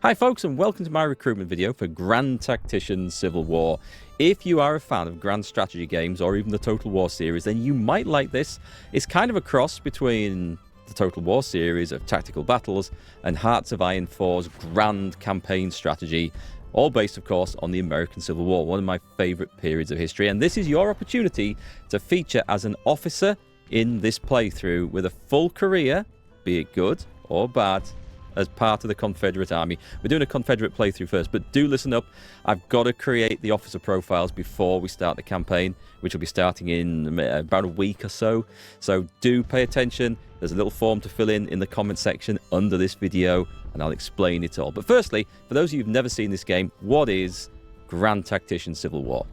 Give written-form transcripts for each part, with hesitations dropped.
Hi folks, and welcome to my recruitment video for Grand Tactician Civil War. If you are a fan of grand strategy games or even the Total War series, then you might like this. It's kind of a cross between the Total War series of tactical battles and Hearts of Iron 4's grand campaign strategy, all based, of course, on the American Civil War, one of my favourite periods of history. And this is your opportunity to feature as an officer in this playthrough with a full career, be it good or bad, as part of the Confederate Army. We're doing a Confederate playthrough first, but do listen up. I've got to create the officer profiles before we start the campaign, which will be starting in about a week or so. So do pay attention. There's a little form to fill in the comment section under this video, and I'll explain it all. But firstly, for those of you who've never seen this game, what is Grand Tactician Civil War?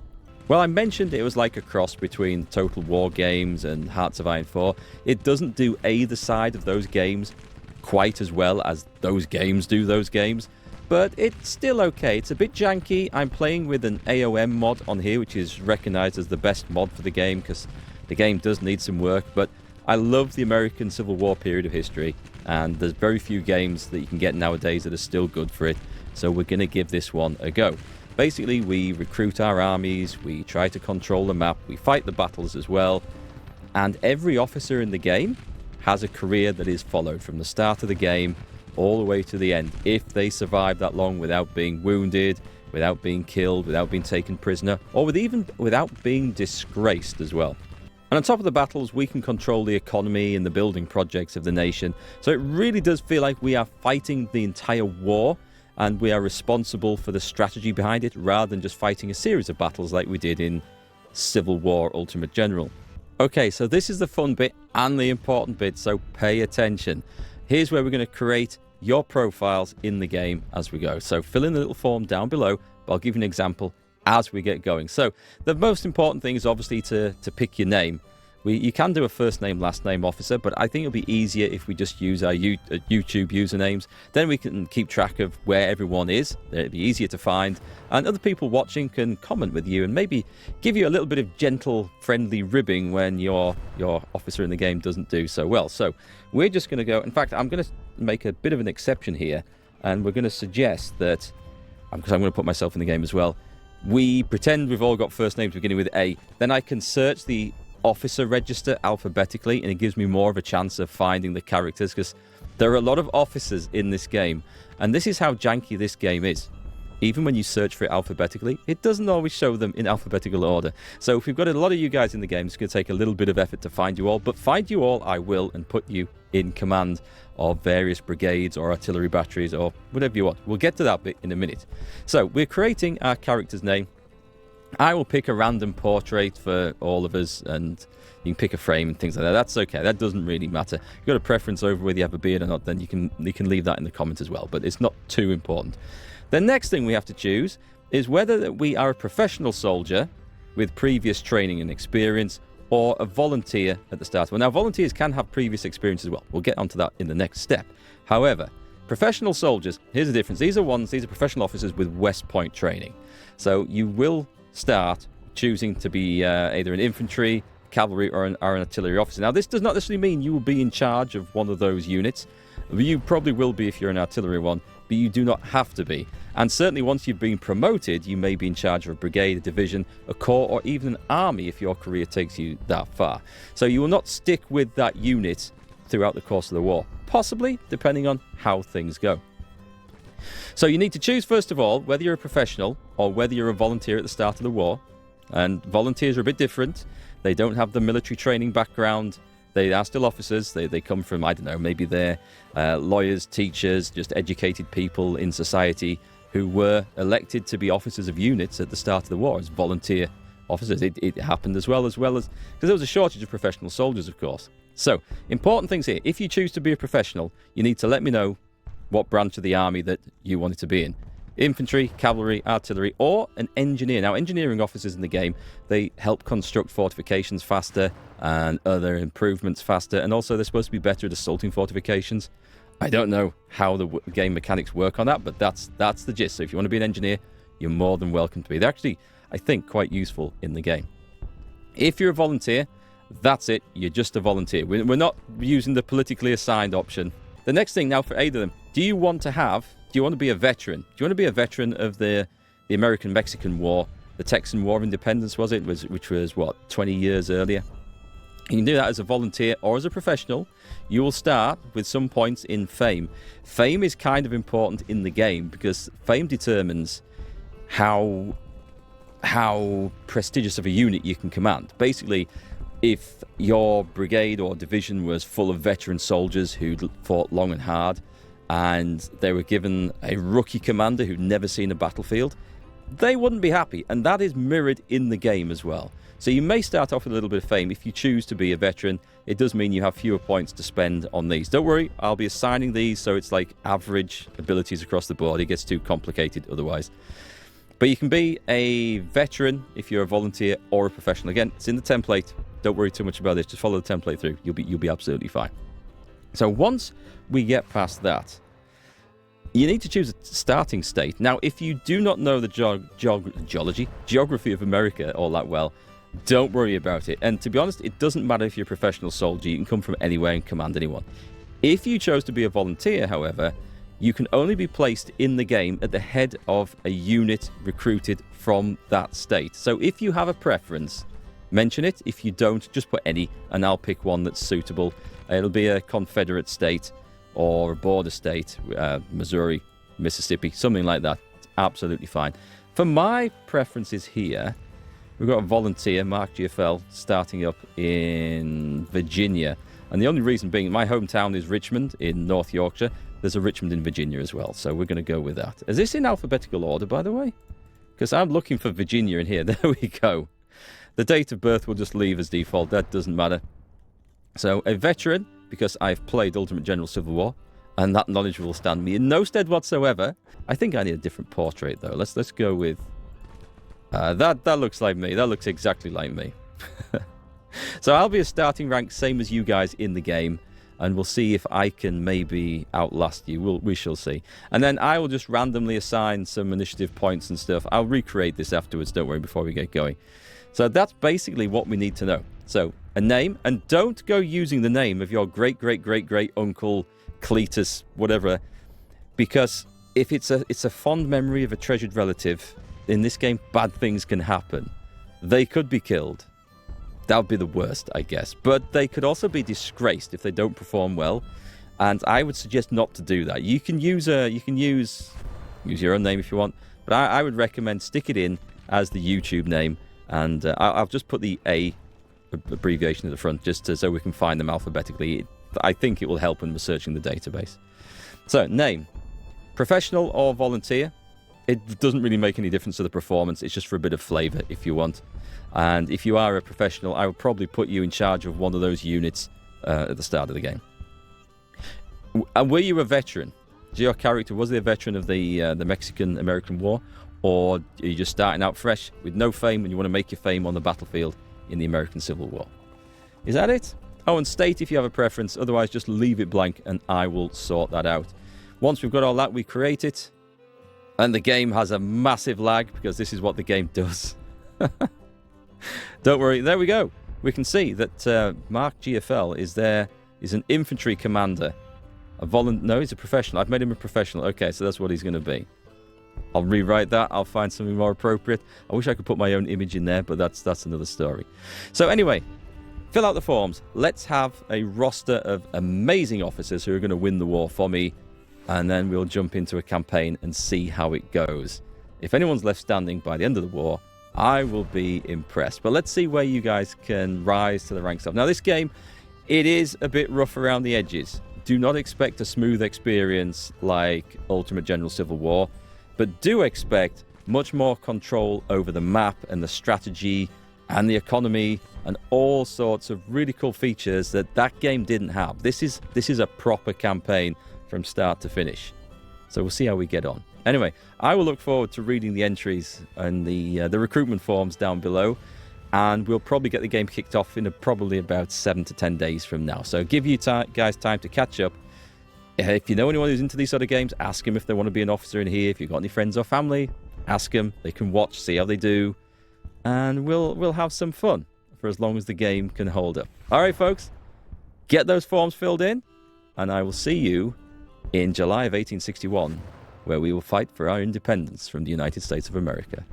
Well, I mentioned it was like a cross between Total War games and Hearts of Iron 4. It doesn't do either side of those games quite as well as those games do those games, but it's still okay. It's a bit janky. I'm playing with an AOM mod on here, which is recognized as the best mod for the game because the game does need some work, but I love the American Civil War period of history, and there's very few games that you can get nowadays that are still good for it, so we're going to give this one a go. Basically, we recruit our armies, we try to control the map, we fight the battles as well, and every officer in the game has a career that is followed from the start of the game all the way to the end, if they survive that long without being wounded, without being killed, without being taken prisoner, or even without being disgraced as well. And on top of the battles, we can control the economy and the building projects of the nation. So it really does feel like we are fighting the entire war, and we are responsible for the strategy behind it, rather than just fighting a series of battles like we did in Civil War Ultimate General. Okay, so this is the fun bit and the important bit, so pay attention. Here's where we're going to create your profiles in the game as we go. So fill in the little form down below, but I'll give you an example as we get going. So the most important thing is obviously to pick your name. You can do a first name, last name officer, but I think it'll be easier if we just use our YouTube usernames. Then we can keep track of where everyone is. It'll be easier to find, and other people watching can comment with you and maybe give you a little bit of gentle, friendly ribbing when your officer in the game doesn't do so well. So we're just going to go. In fact, I'm going to make a bit of an exception here, and we're going to suggest that, because I'm going to put myself in the game as well, we pretend we've all got first names beginning with A. Then I can search the officer register alphabetically, and it gives me more of a chance of finding the characters, because there are a lot of officers in this game, and this is how janky this game is. Even when you search for it alphabetically, it doesn't always show them in alphabetical order. So if we've got a lot of you guys in the game, it's going to take a little bit of effort to find you all, but find you all I will, and put you in command of various brigades or artillery batteries or whatever you want. We'll get to that bit in a minute. So we're creating our character's name. I will pick a random portrait for all of us, and you can pick a frame and things like that. That's okay. That doesn't really matter. If you've got a preference over whether you have a beard or not, then you can leave that in the comments as well, but it's not too important. The next thing we have to choose is whether we are a professional soldier with previous training and experience, or a volunteer at the start. Well, now, volunteers can have previous experience as well. We'll get onto that in the next step. However, professional soldiers, here's the difference. These are professional officers with West Point training. So you will start choosing to be either an infantry, cavalry, or an artillery officer. Now, this does not necessarily mean you will be in charge of one of those units. You probably will be if you're an artillery one, but you do not have to be. And certainly once you've been promoted, you may be in charge of a brigade, a division, a corps, or even an army if your career takes you that far. So you will not stick with that unit throughout the course of the war, possibly, depending on how things go. So you need to choose, first of all, whether you're a professional or whether you're a volunteer at the start of the war. And volunteers are a bit different. They don't have the military training background. They are still officers. They come from, I don't know, maybe they're lawyers, teachers, just educated people in society who were elected to be officers of units at the start of the war as volunteer officers. It happened as well as because there was a shortage of professional soldiers, of course. So important things here. If you choose to be a professional, you need to let me know what branch of the army that you wanted to be in. Infantry, cavalry, artillery, or an engineer. Now, engineering officers in the game, they help construct fortifications faster and other improvements faster, and also they're supposed to be better at assaulting fortifications. I don't know how the game mechanics work on that, but that's the gist. So if you want to be an engineer, you're more than welcome to be. They're actually, I think, quite useful in the game. If you're a volunteer, that's it. You're just a volunteer. We're not using the politically assigned option. The next thing now for either of them, do you want to have you want to be a veteran? Do you want to be a veteran of the American-Mexican War, the Texan War of Independence, was it? Which was, what, 20 years earlier? You can do that as a volunteer or as a professional. You will start with some points in fame. Fame is kind of important in the game because fame determines how prestigious of a unit you can command. Basically, if your brigade or division was full of veteran soldiers who'd fought long and hard, and they were given a rookie commander who'd never seen a battlefield, they wouldn't be happy, and that is mirrored in the game as well. So you may start off with a little bit of fame. If you choose to be a veteran, it does mean you have fewer points to spend on these. Don't worry, I'll be assigning these so it's like average abilities across the board. It gets too complicated otherwise. But you can be a veteran if you're a volunteer or a professional. Again, it's in the template. Don't worry too much about this. Just follow the template through. You'll be absolutely fine. So once we get past that, you need to choose a starting state. Now, if you do not know the geography of America all that well, don't worry about it. And to be honest, it doesn't matter if you're a professional soldier. You can come from anywhere and command anyone. If you chose to be a volunteer, however, you can only be placed in the game at the head of a unit recruited from that state. So if you have a preference, mention it. If you don't, just put any, and I'll pick one that's suitable. It'll be a Confederate state or a border state, Missouri, Mississippi, something like that. It's absolutely fine. For my preferences here, we've got a volunteer, Markgfl, starting up in Virginia. And the only reason being, my hometown is Richmond in North Yorkshire. There's a Richmond in Virginia as well, so we're going to go with that. Is this in alphabetical order, by the way? Because I'm looking for Virginia in here. There we go. The date of birth will just leave as default. That doesn't matter. So a veteran, because I've played Ultimate General Civil War, and that knowledge will stand me in no stead whatsoever. I think I need a different portrait, though. Let's go with... that looks like me. That looks exactly like me. So I'll be a starting rank, same as you guys in the game, and we'll see if I can maybe outlast you. We shall see. And then I will just randomly assign some initiative points and stuff. I'll recreate this afterwards, don't worry, before we get going. So that's basically what we need to know. So a name, and don't go using the name of your great uncle Cletus, whatever, because if it's a fond memory of a treasured relative, in this game, bad things can happen. They could be killed. That would be the worst, I guess. But they could also be disgraced if they don't perform well. And I would suggest not to do that. You can use your own name if you want, but I would recommend stick it in as the YouTube name, and I'll just put the A abbreviation at the front just so we can find them alphabetically. I think it will help when we're searching the database. So, name, professional or volunteer. It doesn't really make any difference to the performance. It's just for a bit of flavour if you want. And if you are a professional, I would probably put you in charge of one of those units at the start of the game. And were you a veteran? Your character, was he a veteran of the Mexican-American War? Or are you just starting out fresh with no fame and you want to make your fame on the battlefield in the American Civil War? Is that it? Oh, and state if you have a preference. Otherwise, just leave it blank and I will sort that out. Once we've got all that, we create it. And the game has a massive lag because this is what the game does. Don't worry. There we go. We can see that Markgfl is an infantry commander. No, he's a professional. I've made him a professional. Okay, so that's what he's going to be. I'll rewrite that. I'll find something more appropriate. I wish I could put my own image in there, but that's another story. So anyway, fill out the forms. Let's have a roster of amazing officers who are going to win the war for me, and then we'll jump into a campaign and see how it goes. If anyone's left standing by the end of the war, I will be impressed. But let's see where you guys can rise to the ranks of. Now, this game, it is a bit rough around the edges. Do not expect a smooth experience like Ultimate General Civil War, but do expect much more control over the map and the strategy and the economy and all sorts of really cool features that game didn't have. This is a proper campaign from start to finish. So we'll see how we get on. Anyway, I will look forward to reading the entries and the recruitment forms down below, and we'll probably get the game kicked off in probably about 7 to 10 days from now. So give you guys time to catch up. If you know anyone who's into these sort of games, ask them if they want to be an officer in here. If you've got any friends or family, ask them. They can watch, see how they do, and we'll have some fun for as long as the game can hold up. All right, folks, get those forms filled in, and I will see you in July of 1861 where we will fight for our independence from the United States of America.